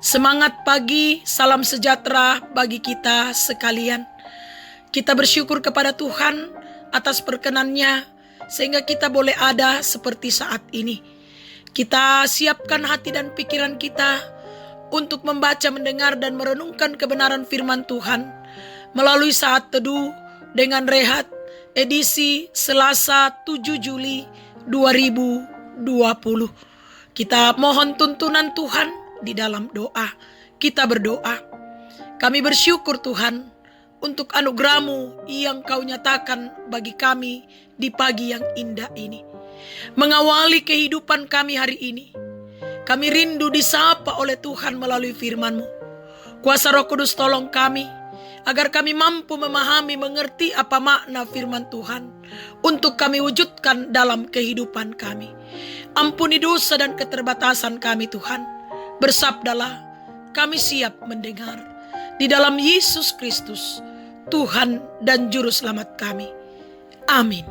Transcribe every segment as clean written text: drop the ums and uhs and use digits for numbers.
Semangat pagi, salam sejahtera bagi kita sekalian. Kita bersyukur kepada Tuhan atas perkenan-Nya sehingga kita boleh ada seperti saat ini. Kita siapkan hati dan pikiran kita untuk membaca, mendengar dan merenungkan kebenaran firman Tuhan melalui saat teduh dengan rehat edisi Selasa 7 Juli 2020. Kita mohon tuntunan Tuhan di dalam doa. Kita berdoa. Kami bersyukur Tuhan untuk anugerah-Mu yang Kau nyatakan bagi kami di pagi yang indah ini. Mengawali kehidupan kami hari ini. Kami rindu disapa oleh Tuhan melalui firman-Mu. Kuasa Roh Kudus tolong kami agar kami mampu memahami, mengerti apa makna firman Tuhan untuk kami wujudkan dalam kehidupan kami. Ampuni dosa dan keterbatasan kami Tuhan. Bersabdalah, kami siap mendengar. Di dalam Yesus Kristus, Tuhan dan Juru Selamat kami. Amin.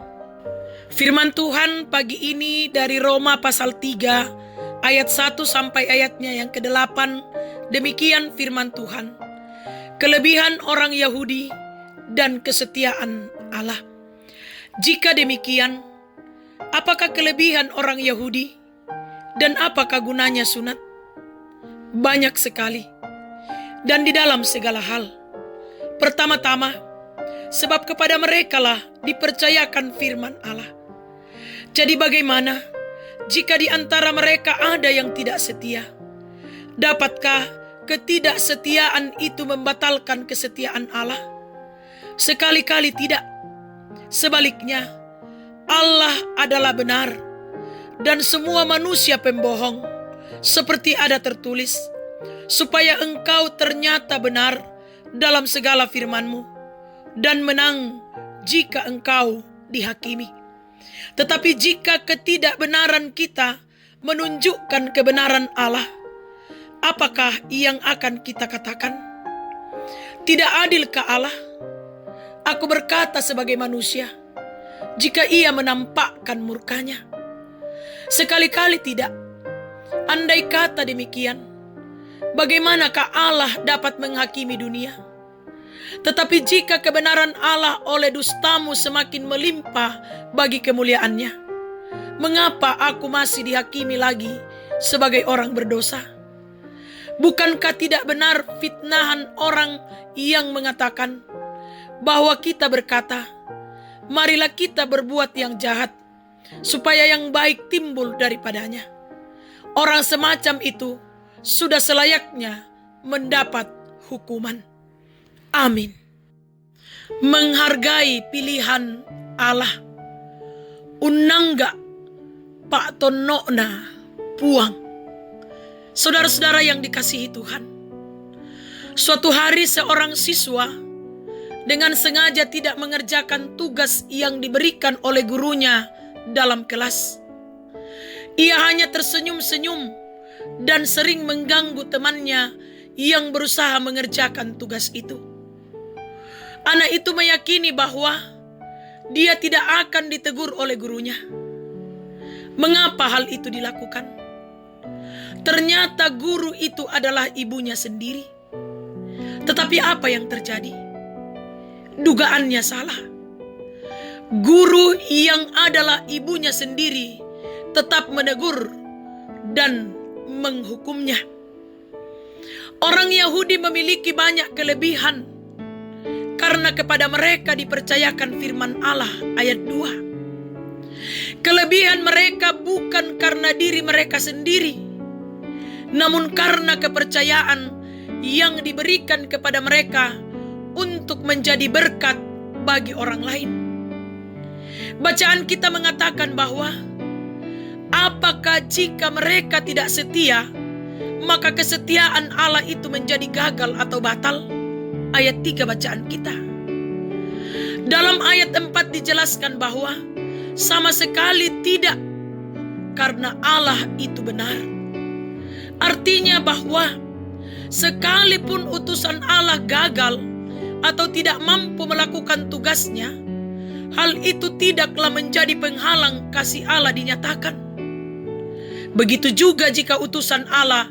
Firman Tuhan pagi ini dari Roma pasal 3 ayat 1 sampai ayatnya yang ke-8. Demikian firman Tuhan. Kelebihan orang Yahudi dan kesetiaan Allah. Jika demikian, apakah kelebihan orang Yahudi dan apakah gunanya sunat? Banyak sekali, dan di dalam segala hal. Pertama-tama, sebab kepada merekalah dipercayakan firman Allah. Jadi bagaimana jika di antara mereka ada yang tidak setia? Dapatkah ketidaksetiaan itu membatalkan kesetiaan Allah? Sekali-kali tidak. Sebaliknya, Allah adalah benar, dan semua manusia pembohong. Seperti ada tertulis, supaya engkau ternyata benar dalam segala firman-Mu, dan menang jika engkau dihakimi. Tetapi jika ketidakbenaran kita menunjukkan kebenaran Allah, apakah yang akan kita katakan? Tidak adilkah Allah? Aku berkata sebagai manusia, jika Ia menampakkan murka-Nya? Sekali-kali tidak. Andai kata demikian, bagaimanakah Allah dapat menghakimi dunia? Tetapi jika kebenaran Allah oleh dustamu semakin melimpah bagi kemuliaan-Nya, mengapa aku masih dihakimi lagi sebagai orang berdosa? Bukankah tidak benar fitnahan orang yang mengatakan bahwa kita berkata, marilah kita berbuat yang jahat, supaya yang baik timbul daripadanya? Orang semacam itu sudah selayaknya mendapat hukuman. Amin. Menghargai pilihan Allah. Unangga Pak Tonokna Puang. Saudara-saudara yang dikasihi Tuhan. Suatu hari seorang siswa dengan sengaja tidak mengerjakan tugas yang diberikan oleh gurunya dalam kelas. Ia hanya tersenyum-senyum dan sering mengganggu temannya yang berusaha mengerjakan tugas itu. Anak itu meyakini bahwa dia tidak akan ditegur oleh gurunya. Mengapa hal itu dilakukan? Ternyata guru itu adalah ibunya sendiri. Tetapi apa yang terjadi? Dugaannya salah. Guru yang adalah ibunya sendiri tetap menegur dan menghukumnya. Orang Yahudi memiliki banyak kelebihan karena kepada mereka dipercayakan firman Allah ayat 2. Kelebihan mereka bukan karena diri mereka sendiri, namun karena kepercayaan yang diberikan kepada mereka untuk menjadi berkat bagi orang lain. Bacaan kita mengatakan bahwa apakah jika mereka tidak setia, maka kesetiaan Allah itu menjadi gagal atau batal? Ayat 3 bacaan kita. Dalam ayat 4 dijelaskan bahwa sama sekali tidak, karena Allah itu benar. Artinya bahwa sekalipun utusan Allah gagal atau tidak mampu melakukan tugasnya, hal itu tidaklah menjadi penghalang kasih Allah dinyatakan. Begitu juga jika utusan Allah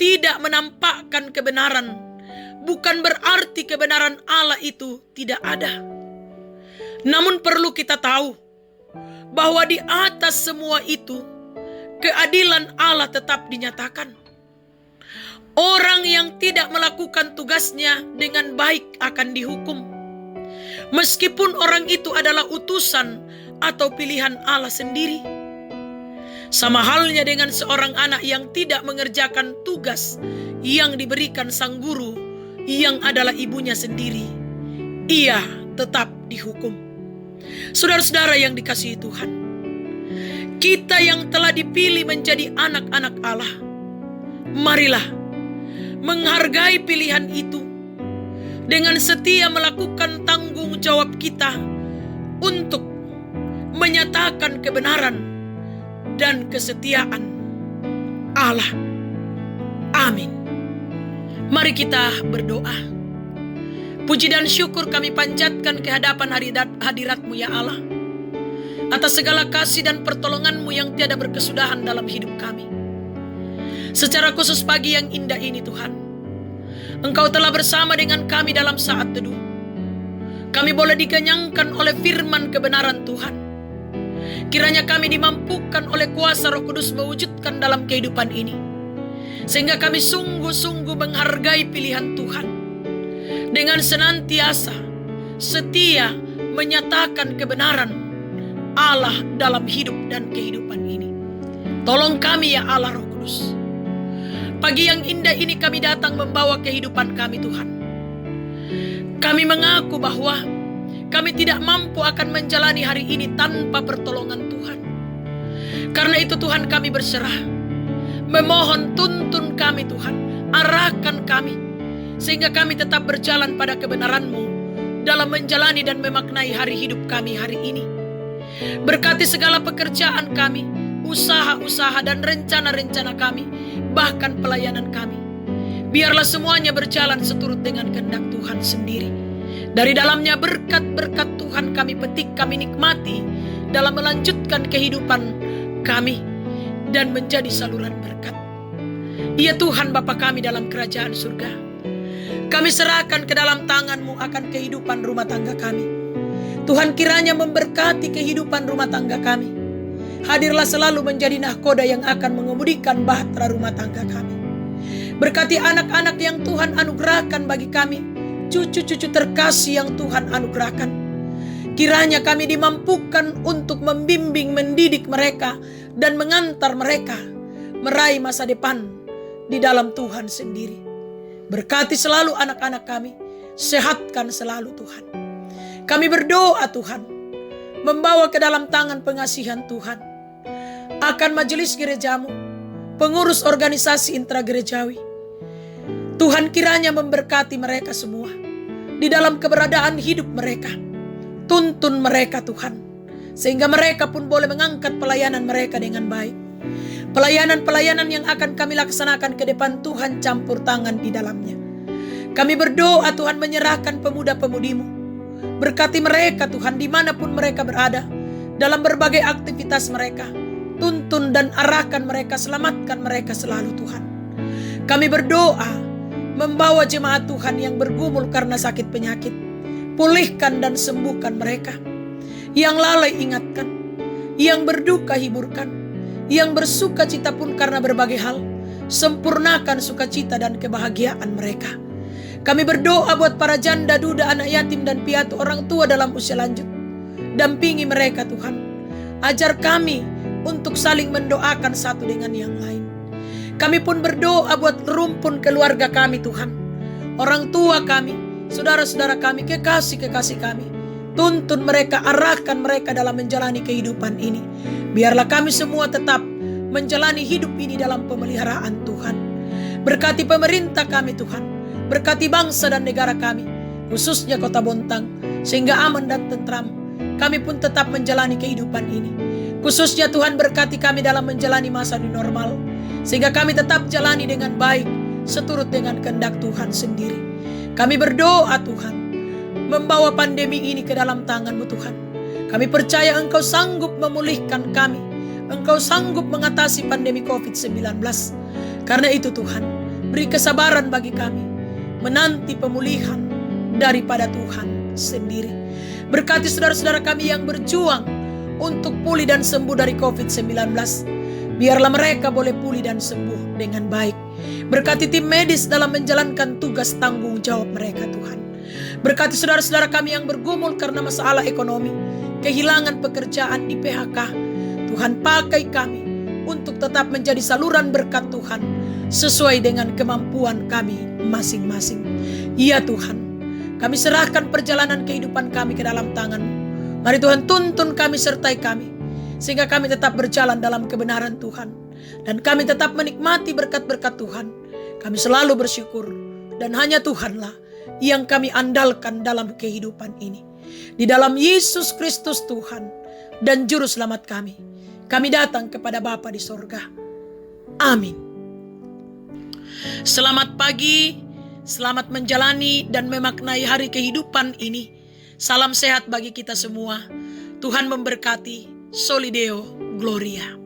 tidak menampakkan kebenaran, bukan berarti kebenaran Allah itu tidak ada. Namun perlu kita tahu bahwa di atas semua itu, keadilan Allah tetap dinyatakan. Orang yang tidak melakukan tugasnya dengan baik akan dihukum. Meskipun orang itu adalah utusan atau pilihan Allah sendiri. Sama halnya dengan seorang anak yang tidak mengerjakan tugas yang diberikan sang guru yang adalah ibunya sendiri. Ia tetap dihukum. Saudara-saudara yang dikasihi Tuhan, kita yang telah dipilih menjadi anak-anak Allah, marilah menghargai pilihan itu dengan setia melakukan tanggung jawab kita untuk menyatakan kebenaran dan kesetiaan Allah. Amin. Mari kita berdoa. Puji dan syukur kami panjatkan ke hadapan hadirat-Mu ya Allah, atas segala kasih dan pertolongan-Mu yang tiada berkesudahan dalam hidup kami. Secara khusus pagi yang indah ini Tuhan, Engkau telah bersama dengan kami dalam saat teduh. Kami boleh dikenyangkan oleh firman kebenaran Tuhan. Kiranya kami dimampukan oleh kuasa Roh Kudus mewujudkan dalam kehidupan ini, sehingga kami sungguh-sungguh menghargai pilihan Tuhan, dengan senantiasa setia menyatakan kebenaran Allah dalam hidup dan kehidupan ini. Tolong kami ya Allah Roh Kudus. Pagi yang indah ini kami datang membawa kehidupan kami Tuhan. Kami mengaku bahwa kami tidak mampu akan menjalani hari ini tanpa pertolongan Tuhan. Karena itu Tuhan kami berserah. Memohon tuntun kami Tuhan. Arahkan kami. Sehingga kami tetap berjalan pada kebenaran-Mu dalam menjalani dan memaknai hari hidup kami hari ini. Berkati segala pekerjaan kami, usaha-usaha dan rencana-rencana kami, bahkan pelayanan kami. Biarlah semuanya berjalan seturut dengan kehendak Tuhan sendiri. Dari dalamnya berkat-berkat Tuhan kami petik, kami nikmati dalam melanjutkan kehidupan kami dan menjadi saluran berkat. Ya Tuhan Bapa kami dalam kerajaan surga, kami serahkan ke dalam tangan-Mu akan kehidupan rumah tangga kami. Tuhan kiranya memberkati kehidupan rumah tangga kami. Hadirlah selalu menjadi nahkoda yang akan mengemudikan bahtera rumah tangga kami. Berkati anak-anak yang Tuhan anugerahkan bagi kami, cucu-cucu terkasih yang Tuhan anugerahkan. Kiranya kami dimampukan untuk membimbing, mendidik mereka dan mengantar mereka meraih masa depan di dalam Tuhan sendiri. Berkati selalu anak-anak kami, sehatkan selalu Tuhan. Kami berdoa Tuhan, membawa ke dalam tangan pengasihan Tuhan akan majelis gereja-Mu, pengurus organisasi intragerejawi. Tuhan kiranya memberkati mereka semua di dalam keberadaan hidup mereka. Tuntun mereka Tuhan, sehingga mereka pun boleh mengangkat pelayanan mereka dengan baik. Pelayanan-pelayanan yang akan kami laksanakan ke depan, Tuhan campur tangan di dalamnya. Kami berdoa Tuhan, menyerahkan pemuda-pemudimu. Berkati mereka Tuhan dimanapun mereka berada, dalam berbagai aktivitas mereka. Tuntun dan arahkan mereka, selamatkan mereka selalu Tuhan. Kami berdoa membawa jemaat Tuhan yang bergumul karena sakit penyakit. Pulihkan dan sembuhkan mereka. Yang lalai ingatkan, yang berduka hiburkan, yang bersuka cita pun karena berbagai hal, sempurnakan sukacita dan kebahagiaan mereka. Kami berdoa buat para janda, duda, anak yatim dan piatu, orang tua dalam usia lanjut. Dampingi mereka Tuhan. Ajar kami untuk saling mendoakan satu dengan yang lain. Kami pun berdoa buat rumpun keluarga kami Tuhan. Orang tua kami, saudara-saudara kami, kekasih-kekasih kami. Tuntun mereka, arahkan mereka dalam menjalani kehidupan ini. Biarlah kami semua tetap menjalani hidup ini dalam pemeliharaan Tuhan. Berkati pemerintah kami Tuhan. Berkati bangsa dan negara kami, khususnya Kota Bontang, sehingga aman dan tentram. Kami pun tetap menjalani kehidupan ini. Khususnya Tuhan berkati kami dalam menjalani masa new normal, sehingga kami tetap jalani dengan baik, seturut dengan kehendak Tuhan sendiri. Kami berdoa Tuhan, membawa pandemi ini ke dalam tangan-Mu Tuhan. Kami percaya Engkau sanggup memulihkan kami. Engkau sanggup mengatasi pandemi COVID-19. Karena itu Tuhan, Beri kesabaran bagi kami menanti pemulihan daripada Tuhan sendiri. Berkati saudara-saudara kami yang berjuang untuk pulih dan sembuh dari COVID-19. Biarlah mereka boleh pulih dan sembuh dengan baik. Berkati tim medis dalam menjalankan tugas tanggung jawab mereka Tuhan. Berkati saudara-saudara kami yang bergumul karena masalah ekonomi, kehilangan pekerjaan, di PHK. Tuhan, pakai kami untuk tetap menjadi saluran berkat Tuhan sesuai dengan kemampuan kami masing-masing. Ya Tuhan, kami serahkan perjalanan kehidupan kami ke dalam tangan-Mu. Mari Tuhan, tuntun kami, sertai kami, sehingga kami tetap berjalan dalam kebenaran Tuhan. Dan kami tetap menikmati berkat-berkat Tuhan. Kami selalu bersyukur, dan hanya Tuhanlah yang kami andalkan dalam kehidupan ini. Di dalam Yesus Kristus Tuhan dan Juru Selamat kami datang kepada Bapa di sorga. Amin. Selamat pagi, selamat menjalani dan memaknai hari kehidupan ini. Salam sehat bagi kita semua. Tuhan memberkati. Soli Deo Gloria.